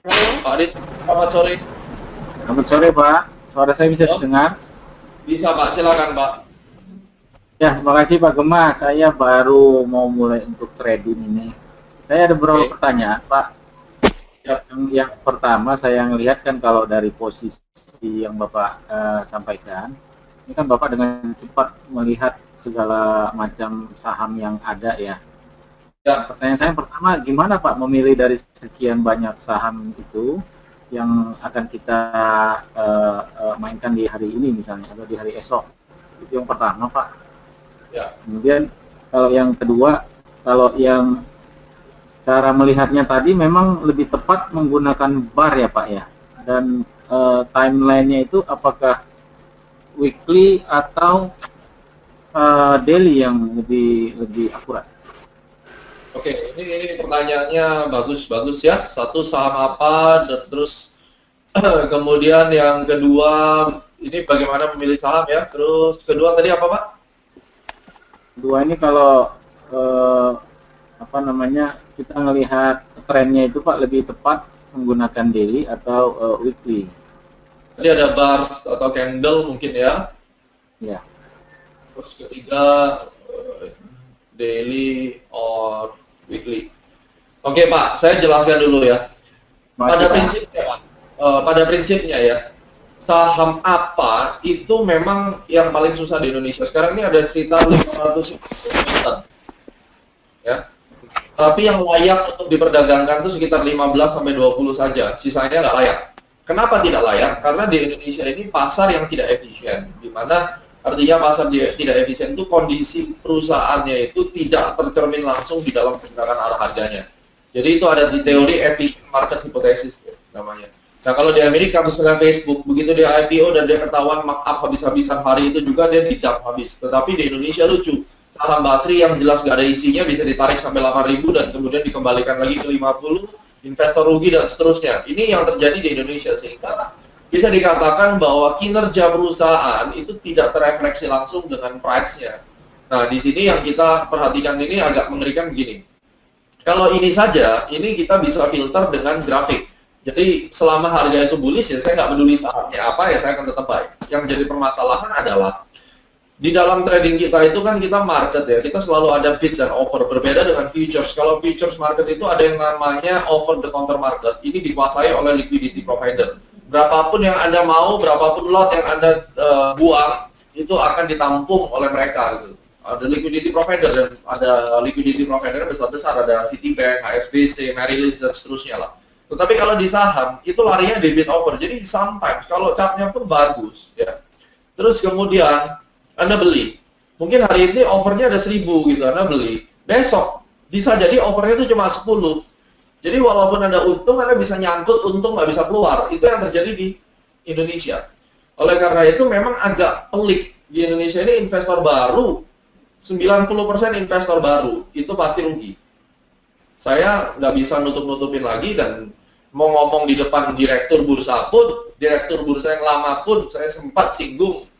Halo, Pak Adit, selamat sore. Selamat sore Pak, suara saya bisa Halo? didengar? Bisa Pak, silakan Pak. Ya, terima kasih Pak Gema. Saya baru mau mulai untuk trading ini. Saya ada beberapa Oke. pertanyaan Pak. Ya. Yang pertama saya ngelihat kan kalau dari posisi yang Bapak sampaikan, ini kan Bapak dengan cepat melihat segala macam saham yang ada ya. Ya. Pertanyaan saya yang pertama, gimana Pak memilih dari sekian banyak saham itu yang akan kita mainkan di hari ini misalnya atau di hari esok? Itu yang pertama Pak. Ya. Kemudian kalau yang kedua, kalau yang cara melihatnya tadi memang lebih tepat menggunakan bar ya Pak ya. Dan timelinenya itu apakah weekly atau daily yang lebih akurat? Oke, ini pertanyaannya bagus ya. Satu, saham apa, dan terus kemudian yang kedua, ini bagaimana memilih saham ya. Terus kedua tadi apa Pak? Kedua ini kalau kita melihat trennya itu Pak lebih tepat menggunakan daily atau weekly. Tadi ada bars atau candle mungkin ya. Ya. Terus ketiga, daily or weekly. Oke Pak, saya jelaskan dulu ya. Pada prinsipnya Pak, pada prinsipnya ya, saham apa itu memang yang paling susah di Indonesia. Sekarang ini ada sekitar 500 emiten. Ya. Tapi yang layak untuk diperdagangkan itu sekitar 15 sampai 20 saja. Sisanya nggak layak. Kenapa tidak layak? Karena di Indonesia ini pasar yang tidak efisien, di mana artinya pasar tidak efisien itu kondisi perusahaannya itu tidak tercermin langsung di dalam pergerakan arah harganya. Jadi itu ada di teori efficient market hypothesis namanya. Nah kalau di Amerika misalnya Facebook, begitu dia IPO dan dia ketahuan markup habis-habisan hari itu juga dia tidak habis. Tetapi di Indonesia lucu, saham baterai yang jelas gak ada isinya bisa ditarik sampai 8.000 dan kemudian dikembalikan lagi ke 50, investor rugi dan seterusnya. Ini yang terjadi di Indonesia sehingga bisa dikatakan bahwa kinerja perusahaan itu tidak terefleksi langsung dengan price-nya. Nah, di sini yang kita perhatikan ini agak mengerikan begini. Kalau ini saja, ini kita bisa filter dengan grafik. Jadi, selama harga itu bullish ya, saya nggak peduli sahamnya apa ya, saya akan tetap buy. Yang jadi permasalahan adalah, di dalam trading kita itu kan kita market ya, kita selalu ada bid dan offer. Berbeda dengan futures. Kalau futures market itu ada yang namanya over the counter market. Ini dikuasai oleh liquidity provider. Berapapun yang Anda mau, berapapun lot yang Anda buang, itu akan ditampung oleh mereka. Gitu. Ada liquidity provider, dan ada liquidity provider besar-besar, ada Citibank, HSBC, Merrill Lynch, dan seterusnya lah. Tetapi kalau di saham, itu larinya debit over. Jadi sometimes, kalau chartnya pun bagus, ya. Terus kemudian, Anda beli. Mungkin hari ini overnya ada 1.000 gitu, Anda beli. Besok, bisa jadi overnya itu cuma 10. Jadi walaupun Anda untung, Anda bisa nyangkut, untung nggak bisa keluar. Itu yang terjadi di Indonesia. Oleh karena itu memang agak pelik. Di Indonesia ini investor baru, 90% investor baru, itu pasti rugi. Saya nggak bisa nutup-nutupin lagi dan mau ngomong di depan direktur bursa pun, direktur bursa yang lama pun, saya sempat singgung.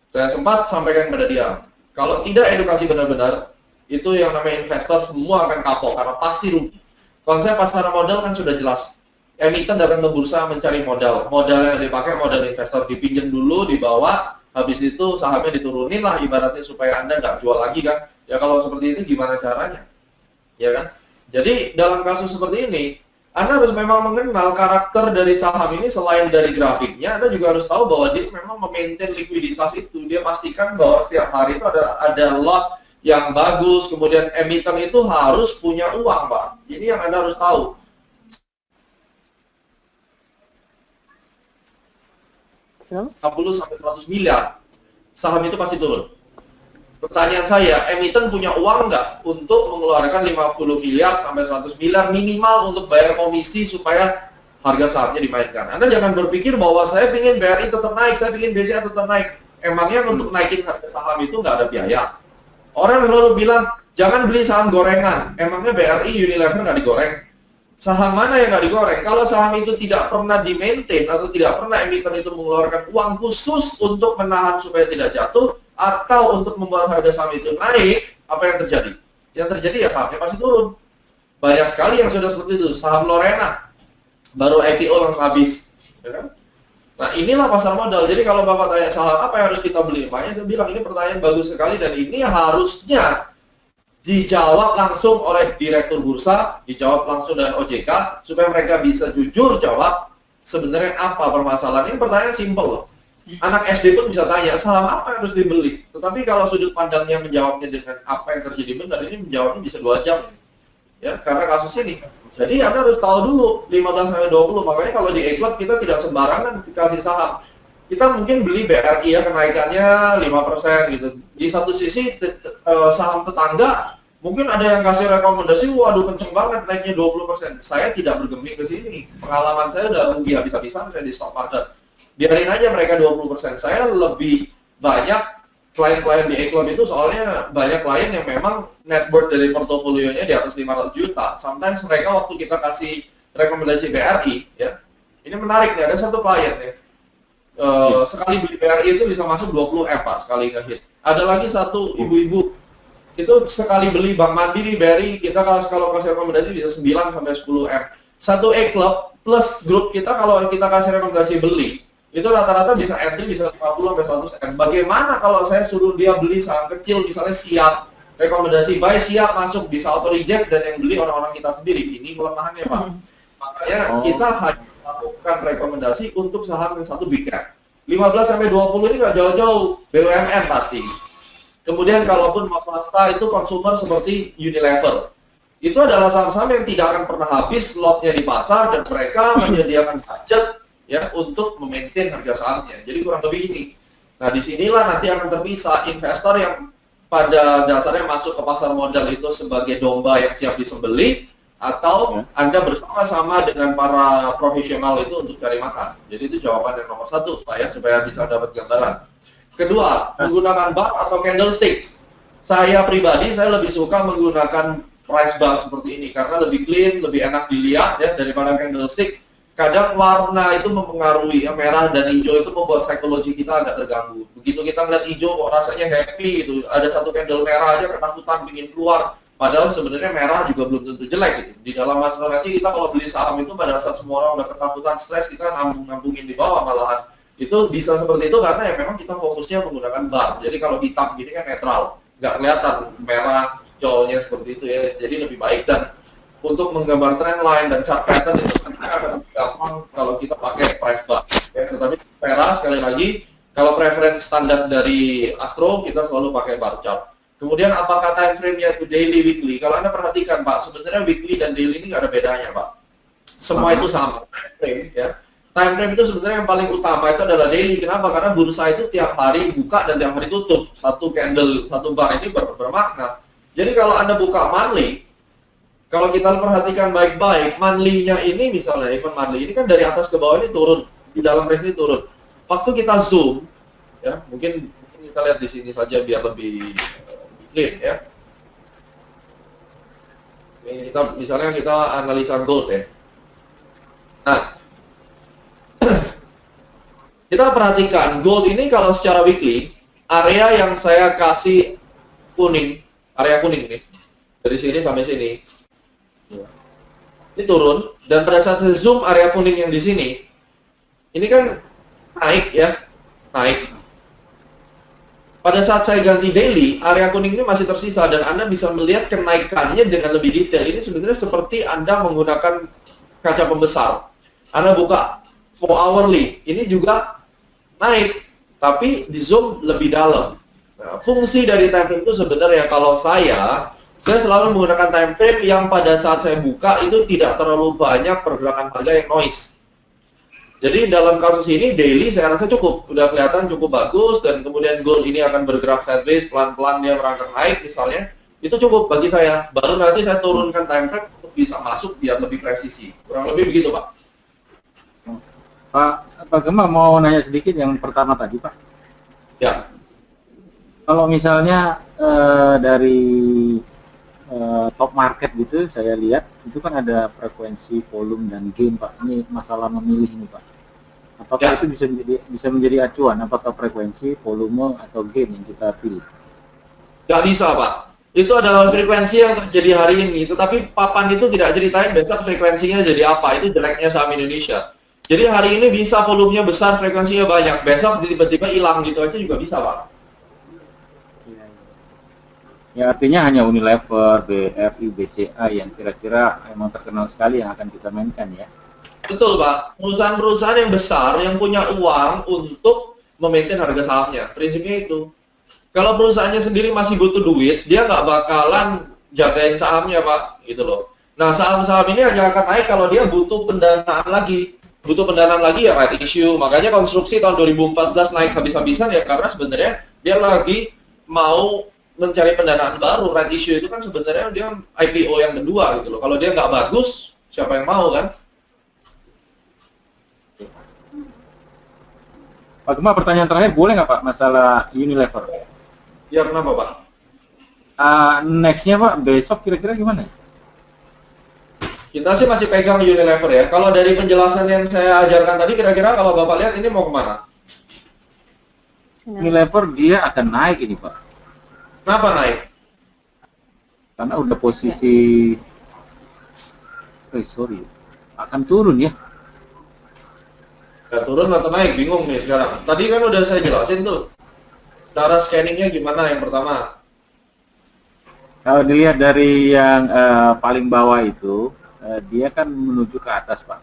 Saya sempat sampaikan kepada dia, kalau tidak edukasi benar-benar, itu yang namanya investor semua akan kapok karena pasti rugi. Konsep pasar modal kan sudah jelas. Emiten datang ke bursa mencari modal. Modal yang dipakai modal investor, dipinjam dulu, dibawa, habis itu sahamnya diturunin lah ibaratnya supaya Anda nggak jual lagi kan. Ya kalau seperti itu gimana caranya? Ya kan? Jadi dalam kasus seperti ini, Anda harus memang mengenal karakter dari saham ini selain dari grafiknya, Anda juga harus tahu bahwa dia memang memaintain likuiditas itu. Dia pastikan bahwa setiap hari itu ada lot yang bagus, kemudian emiten itu harus punya uang, Pak. Ini yang Anda harus tahu. 50 sampai 100 miliar, saham itu pasti turun. Pertanyaan saya, emiten punya uang nggak untuk mengeluarkan 50 miliar sampai 100 miliar minimal untuk bayar komisi supaya harga sahamnya dimainkan? Anda jangan berpikir bahwa saya ingin BRI tetap naik, saya ingin BCA tetap naik. Emangnya untuk naikin harga saham itu nggak ada biaya? Orang selalu bilang, jangan beli saham gorengan. Emangnya BRI, Unilever nggak digoreng? Saham mana yang nggak digoreng? Kalau saham itu tidak pernah di-maintain atau tidak pernah emiten itu mengeluarkan uang khusus untuk menahan supaya tidak jatuh, atau untuk membuat harga saham itu naik, apa yang terjadi? yang terjadi ya sahamnya pasti turun. Banyak sekali yang sudah seperti itu. Saham Lorena baru IPO langsung habis, ya kan? Nah, inilah pasar modal. Jadi kalau Bapak tanya saham apa yang harus kita beli, makanya saya bilang ini pertanyaan bagus sekali, dan ini harusnya dijawab langsung oleh direktur bursa, dijawab langsung dengan OJK, supaya mereka bisa jujur jawab sebenarnya apa permasalahan. Ini pertanyaan simpel loh. Anak SD pun bisa tanya, saham apa yang harus dibeli? Tetapi kalau sudut pandangnya menjawabnya dengan apa yang terjadi benar, ini menjawabnya bisa 2 jam. Ya, karena kasus ini. Jadi Anda harus tahu dulu 15-20. Makanya kalau di E-Club kita tidak sembarangan dikasih saham. Kita mungkin beli BRI ya, kenaikannya 5% gitu. Di satu sisi saham tetangga mungkin ada yang kasih rekomendasi, waduh kenceng banget naiknya 20%. Saya tidak bergeming ke sini. Pengalaman saya udah rugi habis-habisan saya di stock market. Biarin aja mereka 20%. Saya lebih banyak klien-klien di E-Club itu soalnya banyak klien yang memang net worth dari portofolionya di atas 500 juta. Sometimes mereka waktu kita kasih rekomendasi BRI, ya, ini menarik nih, ada satu klien ya, sekali beli BRI itu bisa masuk 20M Pak, sekali nge-hit. Ada lagi satu ibu-ibu, itu sekali beli Bank Mandiri, BRI, kita kalau kasih rekomendasi bisa 9-10M. Satu E-Club plus grup kita kalau kita kasih rekomendasi beli, itu rata-rata bisa entry bisa 50-100M. Bagaimana kalau saya suruh dia beli saham kecil, misalnya siap, rekomendasi buy siap masuk, bisa auto reject, dan yang beli orang-orang kita sendiri. Ini kelemahannya Pak. Makanya kita hanya lakukan rekomendasi untuk saham yang satu big cap. 15-20 ini nggak jauh-jauh, BUMN pasti. Kemudian kalaupun mau swasta itu konsumer seperti Unilever. Itu adalah saham-saham yang tidak akan pernah habis slotnya di pasar, dan mereka menyediakan budget ya untuk memaintain harga sahamnya. Jadi kurang lebih ini. Nah, disinilah nanti akan terpisah investor yang pada dasarnya masuk ke pasar modal itu sebagai domba yang siap disembelih, atau Anda bersama-sama dengan para profesional itu untuk cari makan. Jadi itu jawaban yang nomor 1 Pak ya, supaya bisa dapat gambaran. Kedua, menggunakan bar atau candlestick. Saya pribadi, saya lebih suka menggunakan price bar seperti ini karena lebih clean, lebih enak dilihat ya daripada candlestick. Kadang warna itu mempengaruhi, ya, merah dan hijau itu membuat psikologi kita agak terganggu. Begitu kita ngeliat hijau, kok rasanya happy gitu. Ada satu candle merah aja ketakutan ingin keluar. Padahal sebenarnya merah juga belum tentu jelek gitu. Di dalam astrologi kita kalau beli saham itu pada saat semua orang udah ketakutan, stres, kita nambung-nambungin di bawah malahan. Itu bisa seperti itu karena ya memang kita fokusnya menggunakan bar. Jadi kalau hitam gini kan netral, nggak kelihatan merah, hijaunya seperti itu ya. Jadi lebih baik, dan untuk menggambar trend line dan chart pattern itu akan lebih gampang kalau kita pakai price bar. Ya, tetapi Vera sekali lagi, kalau preference standar dari Astro kita selalu pakai bar chart. Kemudian apakah time frame-nya itu daily, weekly? Kalau Anda perhatikan Pak, sebenarnya weekly dan daily ini nggak ada bedanya Pak. Semua itu sama time frame ya. Time frame itu sebenarnya yang paling utama itu adalah daily. Kenapa? Karena bursa itu tiap hari buka dan tiap hari tutup. Satu candle, satu bar ini bermakna. Jadi kalau Anda buka monthly, kalau kita perhatikan baik-baik, monthly-nya ini misalnya, even monthly ini kan dari atas ke bawah ini turun, di dalam range ini turun. Waktu kita zoom, ya mungkin kita lihat di sini saja biar lebih clear ya. Ini kita misalnya kita analisa gold ya. Nah, kita perhatikan gold ini kalau secara weekly, area yang saya kasih kuning, area kuning nih, dari sini sampai sini. Ini turun, dan pada saat saya zoom area kuning yang di sini, ini kan naik ya, naik. Pada saat saya ganti daily, area kuning ini masih tersisa, dan Anda bisa melihat kenaikannya dengan lebih detail. Ini sebenarnya seperti Anda menggunakan kaca pembesar. Anda buka 4 hourly, ini juga naik, tapi di zoom lebih dalam. Nah, fungsi dari time frame itu sebenarnya kalau saya selalu menggunakan time frame yang pada saat saya buka itu tidak terlalu banyak pergerakan harga yang noise. Jadi dalam kasus ini daily saya rasa cukup, udah kelihatan cukup bagus, dan kemudian gold ini akan bergerak sideways, pelan-pelan dia merangkak naik misalnya, itu cukup bagi saya. Baru nanti saya turunkan time frame untuk bisa masuk biar lebih presisi. Kurang lebih begitu Pak. Pak Gemma mau nanya sedikit yang pertama tadi Pak. Ya. Kalau misalnya dari top market gitu, saya lihat itu kan ada frekuensi, volume, dan gain Pak. Ini masalah memilih ini Pak. Apakah itu bisa menjadi acuan? Apakah frekuensi, volume, atau gain yang kita pilih? Nggak bisa Pak. Itu adalah frekuensi yang terjadi hari ini, tetapi papan itu tidak ceritain besok frekuensinya jadi apa. Itu jeleknya saham Indonesia. Jadi hari ini bisa volumenya besar, frekuensinya banyak, besok tiba-tiba hilang gitu aja juga bisa, Pak. Ya, artinya hanya Unilever, BRI, BCA yang kira-kira emang terkenal sekali yang akan kita mainkan ya. Betul, Pak. Perusahaan-perusahaan yang besar yang punya uang untuk memaintain harga sahamnya. Prinsipnya itu. Kalau perusahaannya sendiri masih butuh duit, dia nggak bakalan jagain sahamnya, Pak. Gitu loh. Nah, saham-saham ini hanya akan naik kalau dia butuh pendanaan lagi. Butuh pendanaan lagi ya right issue. Makanya konstruksi tahun 2014 naik habis-habisan ya karena sebenarnya dia lagi mau mencari pendanaan baru. Right issue itu kan sebenarnya dia IPO yang kedua gitu loh. Kalau dia nggak bagus, siapa yang mau kan? Pak Gemma, pertanyaan terakhir boleh nggak Pak masalah Unilever? Ya kenapa Pak? Nextnya Pak, besok kira-kira gimana? Kita sih masih pegang Unilever ya. Kalau dari penjelasan yang saya ajarkan tadi, kira-kira kalau Bapak lihat ini mau kemana? Unilever dia akan naik ini Pak. Kenapa naik? Karena udah posisi, akan turun ya. Ya, turun atau naik? Bingung nih sekarang. Tadi kan udah saya jelasin tuh. Cara scanningnya gimana yang pertama? Kalau dilihat dari yang paling bawah itu, dia kan menuju ke atas Pak,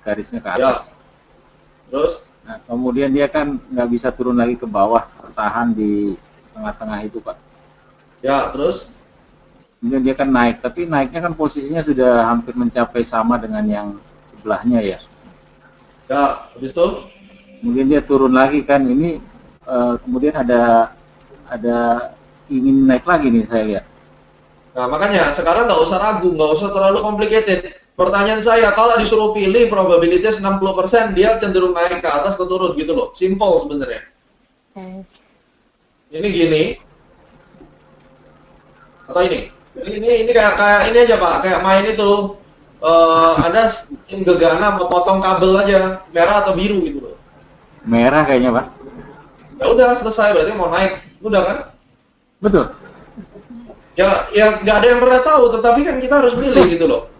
garisnya ke atas. Ya. Terus? Nah, kemudian dia kan nggak bisa turun lagi ke bawah, tertahan di tengah-tengah itu Pak. Ya, terus? Kemudian dia kan naik, tapi naiknya kan posisinya sudah hampir mencapai sama dengan yang sebelahnya ya. Ya, habis itu? Kemudian dia turun lagi kan, ini kemudian ada ingin naik lagi nih saya lihat. Nah, makanya sekarang nggak usah ragu, nggak usah terlalu complicated. Pertanyaan saya, kalau disuruh pilih probabilitas 60%, dia cenderung naik ke atas atau turun gitu loh. Simple sebenarnya. Ini gini. Atau ini. Ini kayak ini aja Pak, kayak main itu. Anda gegana memotong kabel aja, merah atau biru gitu loh. Merah kayaknya Pak. Ya udah selesai, berarti mau naik. Udah kan? Betul. Ya nggak ada yang pernah tahu, tetapi kan kita harus milih gitu loh.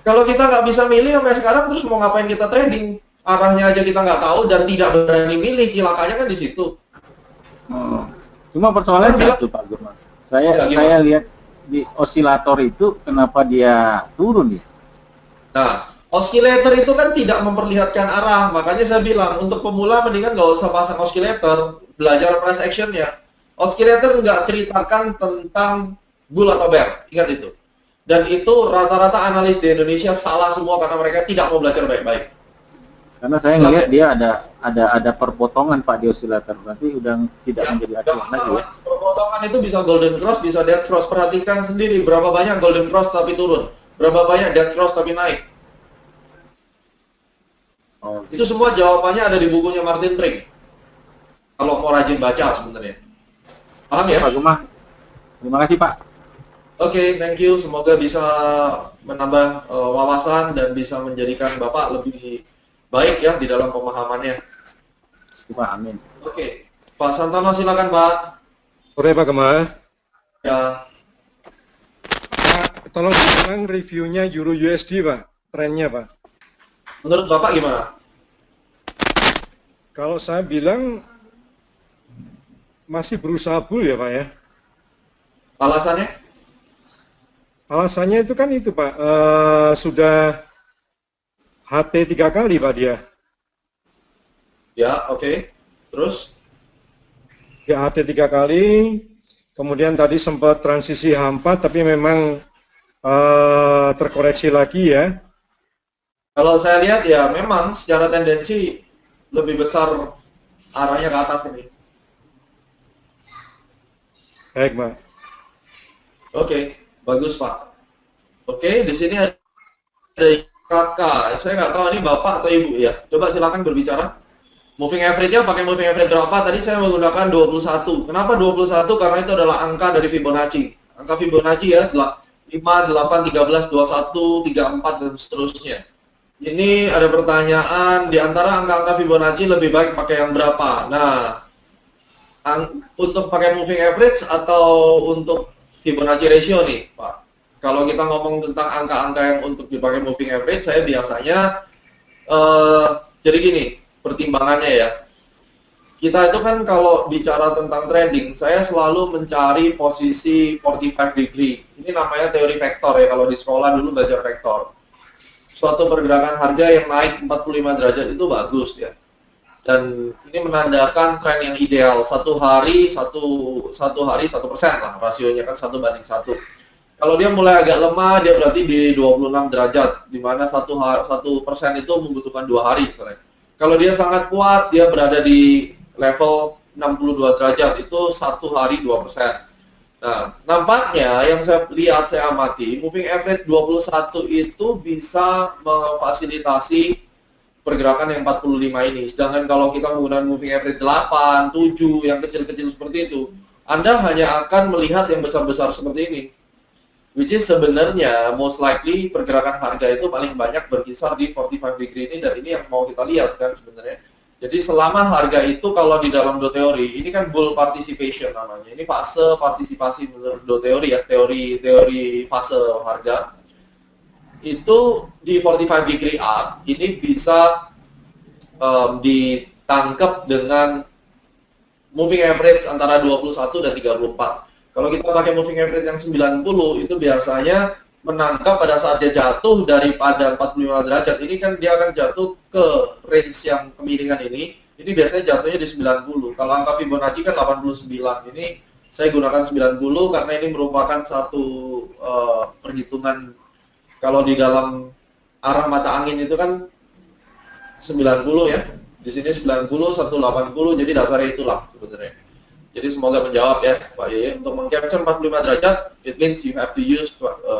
Kalau kita nggak bisa milih sampai sekarang, terus mau ngapain kita trading? Arahnya aja kita nggak tahu dan tidak berani milih, cilakanya kan di situ. Cuma persoalannya Kan satu Pak Gurman. Saya lihat di osilator itu kenapa dia turun ya? Nah, oscillator itu kan tidak memperlihatkan arah, makanya saya bilang untuk pemula mendingan nggak usah pasang oscillator, belajar price actionnya. Oscillator nggak ceritakan tentang bull atau bear, ingat itu. Dan itu rata-rata analis di Indonesia salah semua karena mereka tidak mau belajar baik-baik. Karena saya ngelihat dia ada perpotongan Pak di osilator, berarti udah tidak menjadi acuan lagi ya. Perpotongan itu bisa golden cross, bisa dead cross. Perhatikan sendiri berapa banyak golden cross tapi turun, berapa banyak dead cross tapi naik. Itu semua jawabannya ada di bukunya Martin Brink. Kalau mau rajin baca sebenarnya. Paham ya? Pak Gemma, terima kasih Pak. Oke, thank you. Semoga bisa menambah wawasan dan bisa menjadikan Bapak lebih baik ya di dalam pemahamannya. Pak, amin. Oke, Pak Santono silakan Pak. Sore Pak Gemma. Ya, Pak, tolong ulang reviewnya Euro USD Pak, trennya Pak. menurut Bapak gimana? Kalau saya bilang masih berusaha bull ya Pak ya. Alasannya? Alasannya itu kan itu Pak, sudah HT 3 kali Pak dia. Ya, oke. Terus? Ya HT 3 kali, kemudian tadi sempat transisi H4 tapi memang terkoreksi lagi ya. Kalau saya lihat ya memang secara tendensi lebih besar arahnya ke atas ini. Baik Pak. Oke, bagus Pak. Oke, di sini ada kakak. Saya nggak tahu ini Bapak atau Ibu ya. Coba silakan berbicara. Moving average-nya pakai moving average berapa? Tadi saya menggunakan 21. Kenapa 21? Karena itu adalah angka dari Fibonacci. Angka Fibonacci ya, 5, 8, 13, 21, 34, dan seterusnya. Ini ada pertanyaan, di antara angka-angka Fibonacci lebih baik pakai yang berapa? Nah, untuk pakai moving average atau untuk Fibonacci ratio nih, Pak. Kalau kita ngomong tentang angka-angka yang untuk dipakai moving average, saya biasanya jadi gini, pertimbangannya ya. Kita itu kan kalau bicara tentang trading, saya selalu mencari posisi 45 degree. Ini namanya teori vektor ya, kalau di sekolah dulu belajar vektor. Suatu pergerakan harga yang naik 45 derajat itu bagus ya. Dan ini menandakan tren yang ideal. Satu hari 1% lah, rasionya kan 1:1. Kalau dia mulai agak lemah, dia berarti di 26 derajat, di mana 1% itu membutuhkan 2 hari misalnya. Kalau dia sangat kuat, dia berada di level 62 derajat, itu 1 hari 2%. Nah, nampaknya yang saya lihat, saya amati, moving average 21 itu bisa memfasilitasi pergerakan yang 45 ini. Sedangkan kalau kita menggunakan moving average 8, 7, yang kecil-kecil seperti itu, Anda hanya akan melihat yang besar-besar seperti ini. Which is sebenarnya most likely pergerakan harga itu paling banyak berkisar di 45 degree ini, dan ini yang mau kita lihat kan sebenarnya. Jadi selama harga itu kalau di dalam do teori, ini kan bull participation namanya. Ini fase partisipasi menurut do teori ya, teori fase harga. Itu di 45 degree up, ini bisa ditangkap dengan moving average antara 21 dan 34. Kalau kita pakai moving average yang 90, itu biasanya menangkap pada saat dia jatuh daripada 45 derajat. Ini kan dia akan jatuh ke range yang kemiringan ini biasanya jatuhnya di 90. Kalau angka Fibonacci kan 89. Ini saya gunakan 90 karena ini merupakan satu perhitungan. Kalau di dalam arah mata angin itu kan 90 ya. Di sini 90, 180, jadi dasarnya itulah sebenarnya. Jadi semoga menjawab ya Pak Yeye. Untuk meng-capture 45 derajat, it means you have to use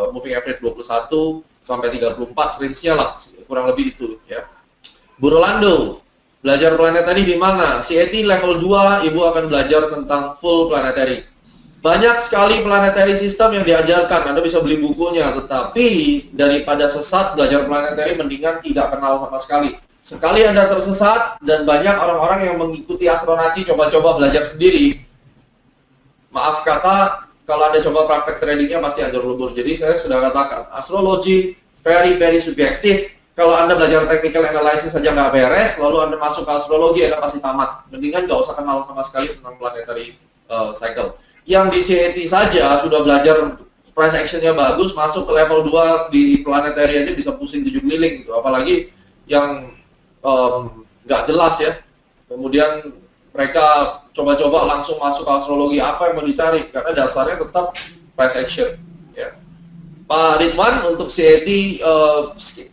moving average 21 sampai 34, range-nya lah, kurang lebih itu ya. Bu Rolando, belajar planetary di mana? CAT level 2, Ibu akan belajar tentang full planetary. Banyak sekali planetary system yang diajarkan, Anda bisa beli bukunya, tetapi daripada sesat belajar planetary mendingan tidak kenal sama sekali. Sekali Anda tersesat dan banyak orang-orang yang mengikuti Astronaci coba-coba belajar sendiri, maaf kata, kalau Anda coba praktek tradingnya pasti hancur lebur. Jadi saya sudah katakan, astrologi very subjektif. Kalau Anda belajar technical analysis saja nggak beres, lalu Anda masuk ke astrologi, Anda pasti tamat. Mendingan nggak usah kenal sama sekali tentang planetary cycle. Yang di CAT saja sudah belajar price action-nya bagus, masuk ke level 2 di planetary aja bisa pusing 7 keliling gitu. Apalagi yang nggak jelas ya. Kemudian mereka coba-coba langsung masuk ke astrologi, apa yang mau dicari, karena dasarnya tetap price action ya. Pak Ridwan, untuk CAT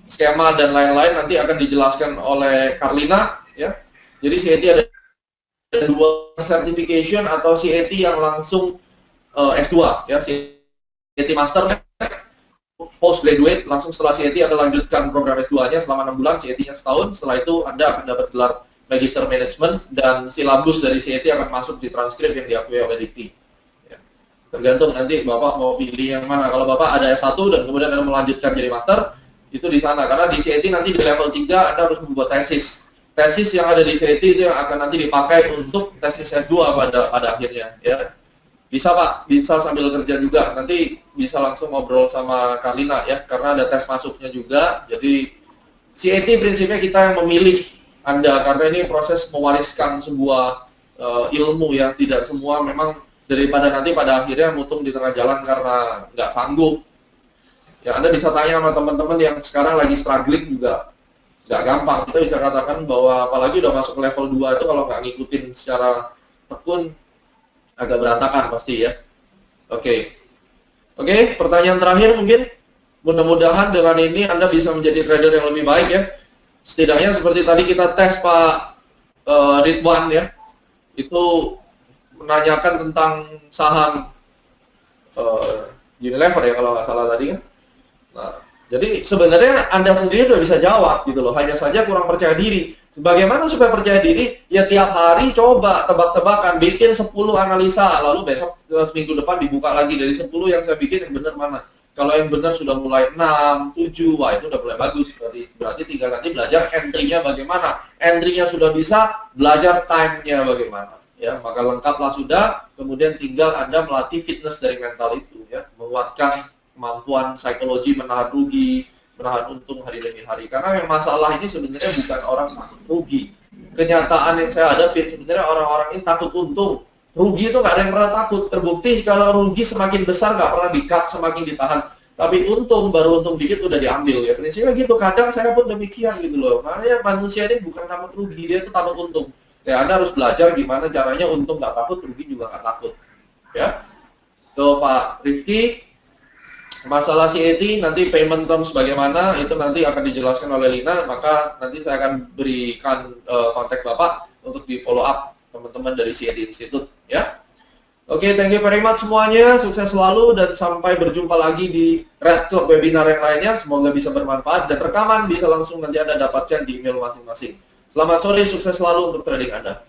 skema dan lain-lain nanti akan dijelaskan oleh Carlina ya. Jadi CAT ada 2 certification atau CAT yang langsung S2 ya, CAT master ya. Postgraduate, langsung setelah CAT Anda lanjutkan program S2-nya selama 6 bulan, CAT-nya setahun, setelah itu Anda akan dapat gelar Magister Management, dan silabus dari CAT akan masuk di transkrip yang diakui oleh Dikti. Ya. Tergantung nanti Bapak mau pilih yang mana. Kalau Bapak ada S1 dan kemudian Anda melanjutkan jadi Master, itu di sana. Karena di CAT nanti di level 3 Anda harus membuat tesis. Tesis yang ada di CAT itu yang akan nanti dipakai untuk tesis S2 pada akhirnya. Ya. Bisa Pak, bisa sambil kerja juga, nanti bisa langsung ngobrol sama Carlina ya, karena ada tes masuknya juga. Jadi CAT prinsipnya kita yang memilih Anda, karena ini proses mewariskan sebuah ilmu ya, tidak semua memang daripada nanti pada akhirnya mutung di tengah jalan karena nggak sanggup. Ya Anda bisa tanya sama teman-teman yang sekarang lagi struggling juga, nggak gampang. Kita bisa katakan bahwa apalagi udah masuk ke level 2 itu kalau nggak ngikutin secara tekun, agak berantakan pasti ya. Oke, pertanyaan terakhir mungkin. Mudah-mudahan dengan ini Anda bisa menjadi trader yang lebih baik ya. Setidaknya seperti tadi kita tes Pak Ridwan ya, itu menanyakan tentang saham Unilever ya kalau nggak salah tadi kan. Nah, jadi sebenarnya Anda sendiri udah bisa jawab gitu loh, hanya saja kurang percaya diri. Bagaimana supaya percaya diri? Ya tiap hari coba tebak-tebakan, bikin 10 analisa, lalu besok seminggu depan dibuka lagi dari 10 yang saya bikin yang benar mana. Kalau yang benar sudah mulai 6, 7, wah itu udah mulai bagus. Berarti tinggal nanti belajar entry-nya bagaimana. Entry-nya sudah bisa, belajar time-nya bagaimana. ya, maka lengkaplah sudah. Kemudian tinggal Anda melatih fitness dari mental itu, ya, menguatkan kemampuan psikologi menahan rugi, menahan untung hari demi hari. Karena yang masalah ini sebenarnya bukan orang takut rugi. Kenyataan yang saya hadapi sebenarnya orang-orang ini takut untung. Rugi itu nggak ada yang pernah takut. Terbukti kalau rugi semakin besar nggak pernah di-cut, semakin ditahan. Tapi untung, baru untung dikit udah diambil, ya. Prinsipnya gitu. Kadang saya pun demikian gitu loh. Makanya manusia ini bukan takut rugi, dia itu takut untung. Ya, Anda harus belajar gimana caranya untung nggak takut, rugi juga nggak takut. Ya. So, Pak Rifki, masalah CAT nanti payment terms bagaimana itu nanti akan dijelaskan oleh Lina, maka nanti saya akan berikan kontak Bapak untuk di follow up teman-teman dari CAT Institute, ya. Oke, thank you very much semuanya, sukses selalu dan sampai berjumpa lagi di Red Club webinar yang lainnya. Semoga bisa bermanfaat dan rekaman bisa langsung nanti Anda dapatkan di email masing-masing. Selamat sore, sukses selalu untuk trading Anda.